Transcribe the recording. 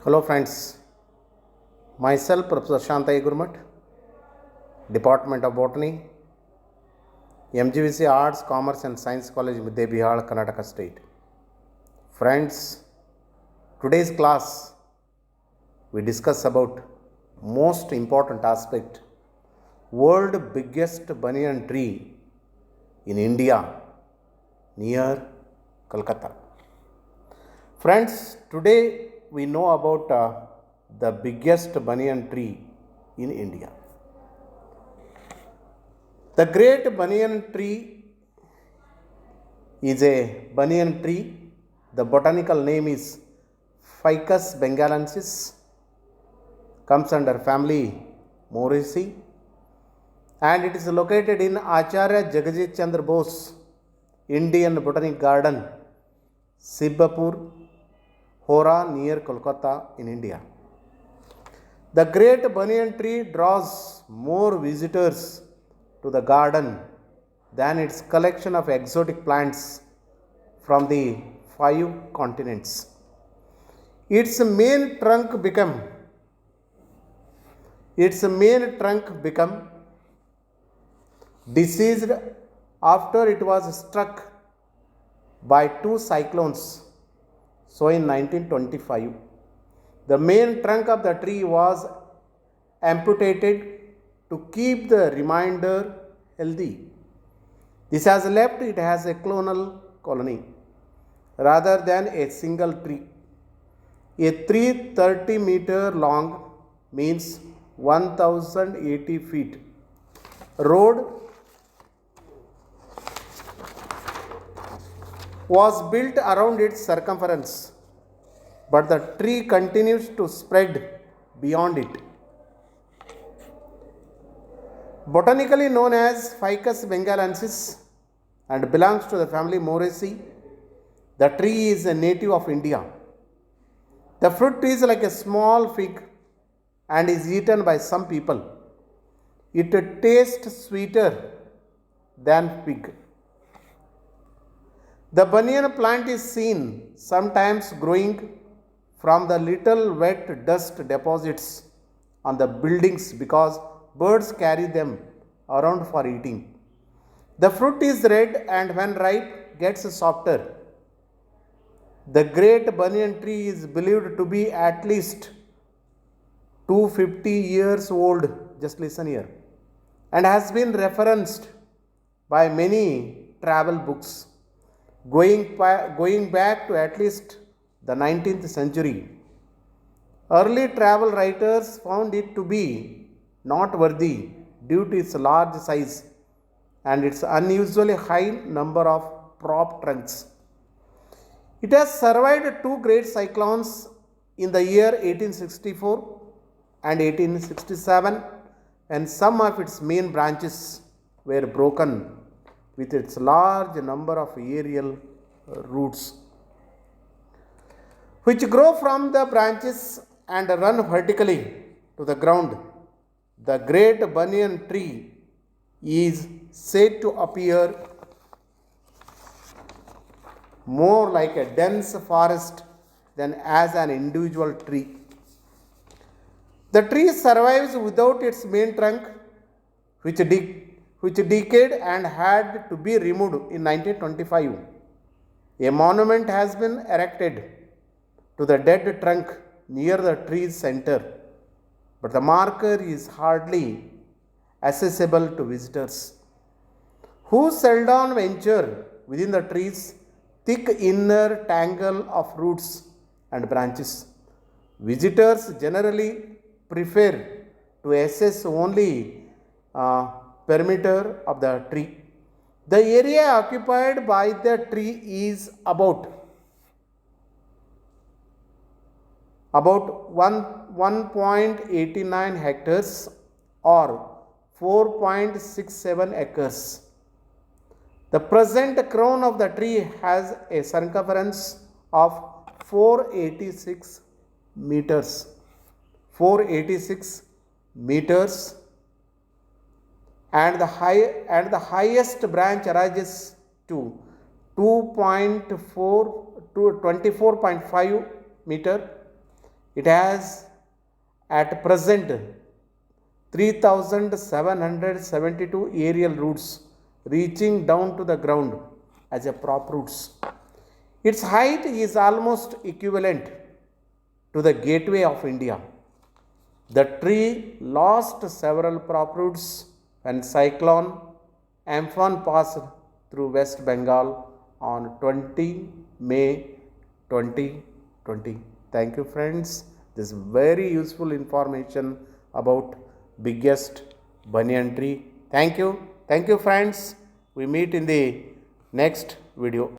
Hello friends, myself Professor Shantai Gurmat, Department of Botany, MGVC Arts, Commerce and Science College, Muddebihar, Karnataka State. Friends, today's class we discuss about most important aspect, world biggest banyan tree in India near Kolkata. Friends, today we know about the biggest banyan tree in India. The great banyan tree is a banyan tree. The botanical name is Ficus bengalensis, comes under family Moraceae, and it is located in Acharya Jagajit Chandra Bose Indian Botanic Garden, Sibapur, Hora near Kolkata in India. The great banyan tree draws more visitors to the garden than its collection of exotic plants from the 5 continents. Its main trunk become diseased after it was struck by 2 cyclones. So in 1925, the main trunk of the tree was amputated to keep the remainder healthy. This has left it as a clonal colony rather than a single tree. A tree 30 meter long means 1080 feet. Road was built around its circumference, but the tree continues to spread beyond it. Botanically known as Ficus bengalensis and belongs to the family Moraceae, the tree is a native of India. The fruit is like a small fig and is eaten by some people. It tastes sweeter than fig. The banyan plant is seen sometimes growing from the little wet dust deposits on the buildings because birds carry them around for eating. The fruit is red and when ripe gets softer. The great banyan tree is believed to be at least 250 years old, just listen here, and has been referenced by many travel books going back to at least the 19th century. Early travel writers found it to be not worthy due to its large size and its unusually high number of prop trunks. It has survived 2 great cyclones in the year 1864 and 1867, and some of its main branches were broken with its large number of aerial roots, which grow from the branches and run vertically to the ground. The great banyan tree is said to appear more like a dense forest than as an individual tree. The tree survives without its main trunk, which decayed and had to be removed in 1925. A monument has been erected to the dead trunk near the tree's center, but the marker is hardly accessible to visitors, who seldom venture within the tree's thick inner tangle of roots and branches. Visitors generally prefer to assess only perimeter of the tree. The area occupied by the tree is about 1.89 hectares or 4.67 acres. The present crown of the tree has a circumference of 486 meters. 486 meters and the highest branch rises to 24.5 meter It has at present 3,772 aerial roots reaching down to the ground as a prop roots. Its height is almost equivalent to the gateway of India. The tree lost several prop roots when cyclone Amphan passed through West Bengal on 20 May 2020. Thank you, friends. This is very useful information about biggest banyan tree. Thank you. Thank you, friends. We meet in the next video.